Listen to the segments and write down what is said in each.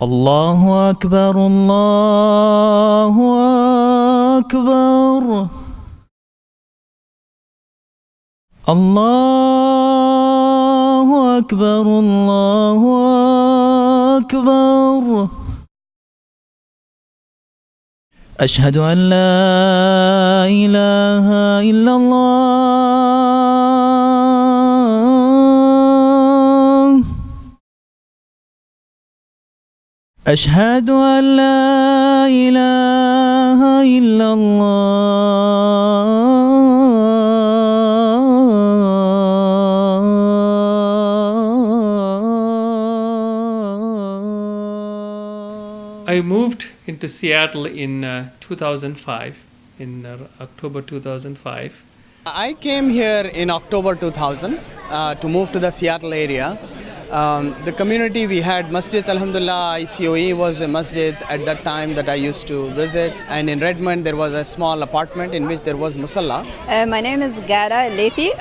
الله أكبر الله أكبر الله أكبر الله أكبر أشهد أن لا إله إلا الله أشهد أن لا إله إلا الله. I moved into Seattle in 2005, in October 2005. I came here in October 2000 to move to the Seattle area. The community we had masjids, alhamdulillah, ICOE was a masjid at that time that I used to visit, and in Redmond there was a small apartment in which there was musalla. My name is Ghada Lethi.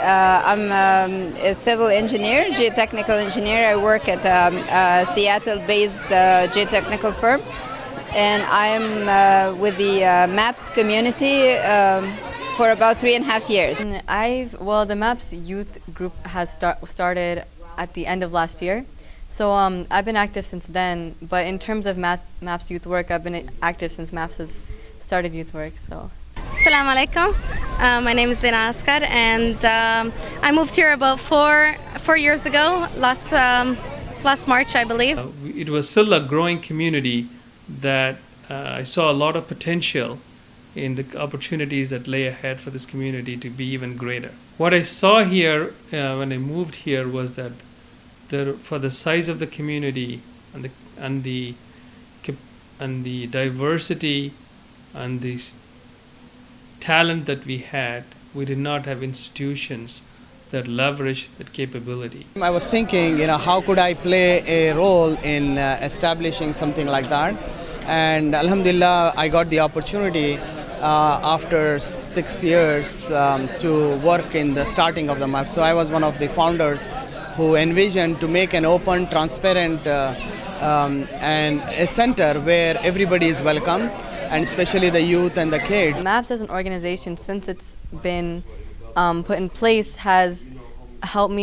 I'm a civil engineer, geotechnical engineer. I work at a Seattle-based geotechnical firm, and I'm with the MAPS community for about 3.5 years. The MAPS youth group has started at the end of last year. So I've been active since then, but in terms of MAPS youth work, I've been active since MAPS has started youth work. So. Assalamu alaikum. My name is Zina Askar, and I moved here about four years ago, last March, I believe. It was still a growing community that I saw a lot of potential in the opportunities that lay ahead for this community to be even greater. What I saw here when I moved here was that for the size of the community and the diversity and the talent that we had, we did not have institutions that leverage that capability. I was thinking, how could I play a role in establishing something like that? And alhamdulillah, I got the opportunity after 6 years to work in the starting of the MAP. So I was one of the founders who envisioned to make an open, transparent and a center where everybody is welcome, and especially the youth and the kids. MAPS as an organization, since it's been put in place, has helped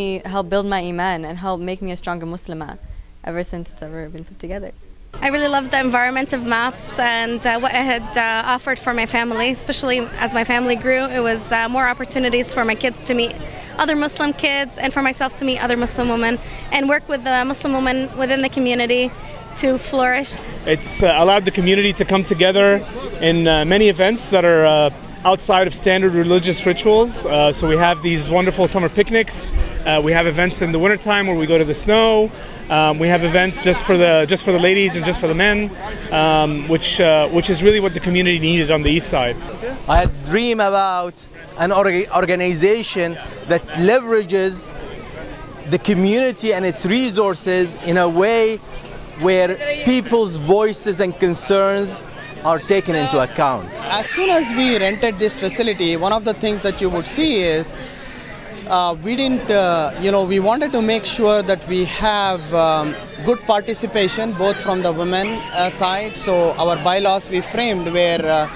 build my iman and helped make me a stronger Muslimah ever since it's ever been put together. I really loved the environment of MAPS and what it had offered for my family, especially as my family grew. It was more opportunities for my kids to meet other Muslim kids and for myself to meet other Muslim women and work with the Muslim women within the community to flourish. It's allowed the community to come together in many events that are outside of standard religious rituals. So we have these wonderful summer picnics. We have events in the wintertime where we go to the snow. We have events just for the ladies and just for the men, which is really what the community needed on the east side. I had a dream about an organization that leverages the community and its resources in a way where people's voices and concerns are taken into account. As soon as we rented this facility, one of the things that you would see is we wanted to make sure that we have good participation both from the women side. So our bylaws we framed where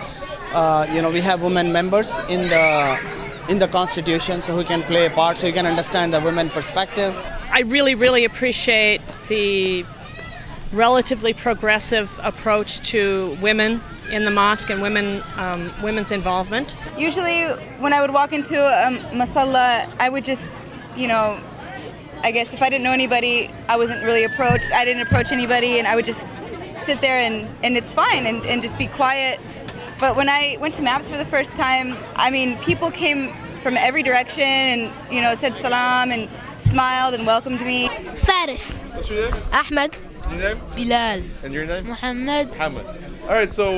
we have women members in the constitution, so who can play a part, so you can understand the women perspective. I really appreciate the relatively progressive approach to women in the mosque and women's involvement. Usually when I would walk into a masalla, I would just, I guess if I didn't know anybody, I wasn't really approached. I didn't approach anybody, and I would just sit there and it's fine and just be quiet. But when I went to MAPS for the first time, people came from every direction and, said salam and smiled and welcomed me. Faris. What's your name? Ahmed. Your name? Bilal. And your name? Muhammad. Muhammad. All right, so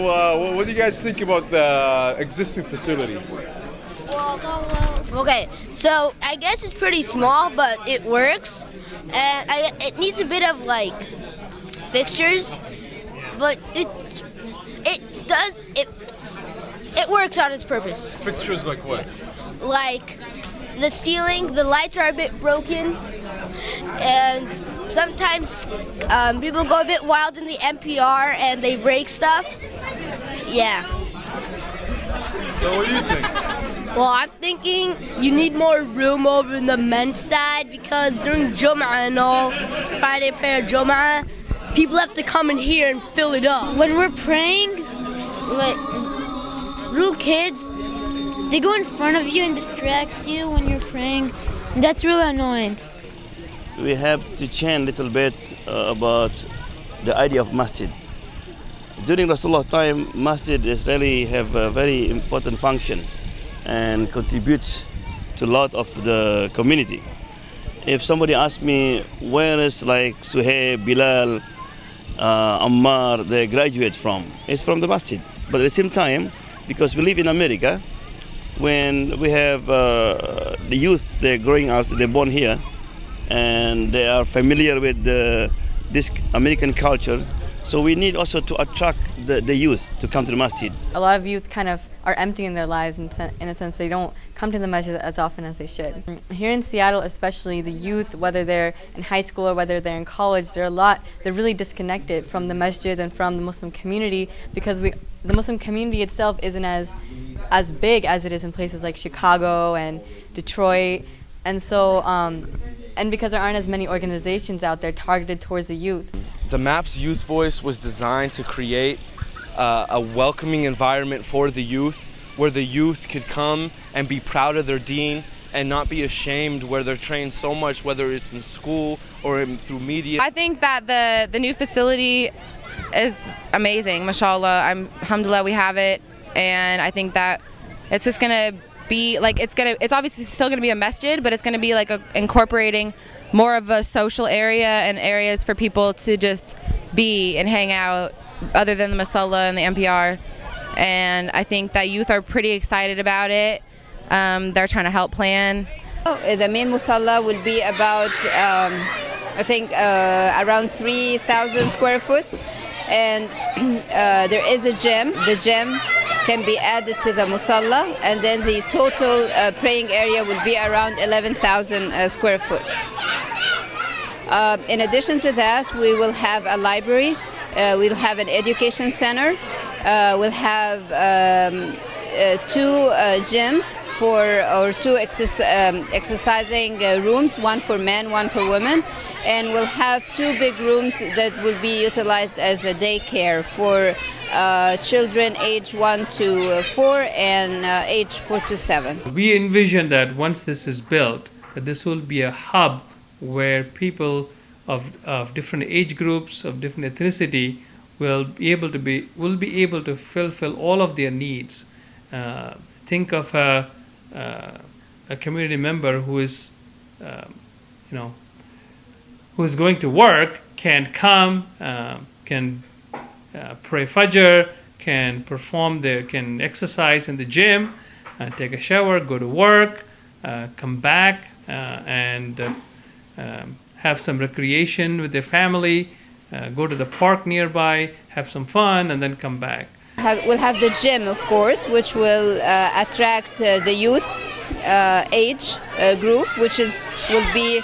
what do you guys think about the existing facility? Okay, so I guess it's pretty small, but it works. And it needs a bit of fixtures, but it works on its purpose. Fixtures like what? Like the ceiling, the lights are a bit broken, and sometimes people go a bit wild in the NPR and they break stuff. Yeah. So what do you think? Well, I'm thinking you need more room over in the men's side because during Jum'ah and all, Friday prayer Jum'ah, people have to come in here and fill it up. When we're praying, like, little kids, they go in front of you and distract you when you're praying. That's really annoying. We have to change a little bit about the idea of masjid. During Rasulullah time, masjid is really have a very important function and contributes to a lot of the community. If somebody asks me where is like Suhaib, Bilal, Ammar, they graduate from, it's from the masjid. But at the same time, because we live in America, when we have the youth, they're growing up, they're born here, and they are familiar with this American culture. So we need also to attract the youth to come to the masjid. A lot of youth kind of are empty in their lives in a sense. They don't come to the masjid as often as they should. Here in Seattle especially, the youth, whether they're in high school or whether they're in college, they're really disconnected from the masjid and from the Muslim community because the Muslim community itself isn't as big as it is in places like Chicago and Detroit. And so, and because there aren't as many organizations out there targeted towards the youth. The MAPS Youth Voice was designed to create a welcoming environment for the youth, where the youth could come and be proud of their deen and not be ashamed, where they're trained so much, whether it's in school or through media. I think that the new facility is amazing, mashallah. Alhamdulillah, we have it, and I think that it's just gonna be like it's obviously still gonna be a masjid, but it's gonna be like incorporating more of a social area and areas for people to just be and hang out other than the Masalla and the NPR. And I think that youth are pretty excited about it. They're trying to help plan. The main Musalla will be about, I think, around 3,000 square foot. And there is a gym. The gym can be added to the Musalla, and then the total praying area will be around 11,000 square foot. In addition to that, we will have a library, we'll have an education center, we'll have two gyms or two exercising rooms, one for men, one for women, and we'll have two big rooms that will be utilized as a daycare for children age 1 to 4 and age 4 to 7. We envision that once this is built, that this will be a hub where people of different age groups, of different ethnicity, will be able to fulfill all of their needs. Think of a community member who is, who is going to work, can come, can pray Fajr, can exercise in the gym, take a shower, go to work, come back, and have some recreation with their family, go to the park nearby, have some fun, and then come back. We'll have the gym, of course, which will attract the youth age group, which will be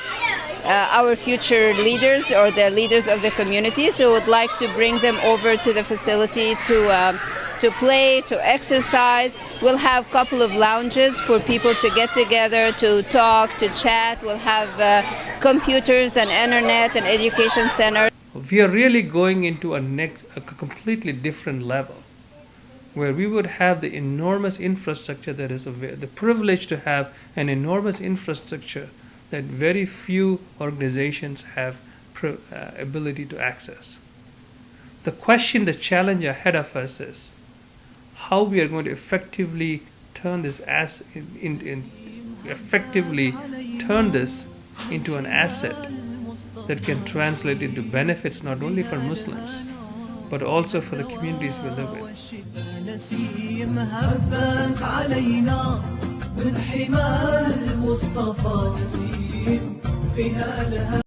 our future leaders or the leaders of the community. So we'd like to bring them over to the facility to play, to exercise. We'll have a couple of lounges for people to get together, to talk, to chat. We'll have computers and internet and education center. We are really going into a completely different level, where we would have the enormous infrastructure that is available, the privilege to have an enormous infrastructure that very few organizations have ability to access. The question, the challenge ahead of us is how we are going to effectively turn this into an asset that can translate into benefits not only for Muslims but also for the communities we live in.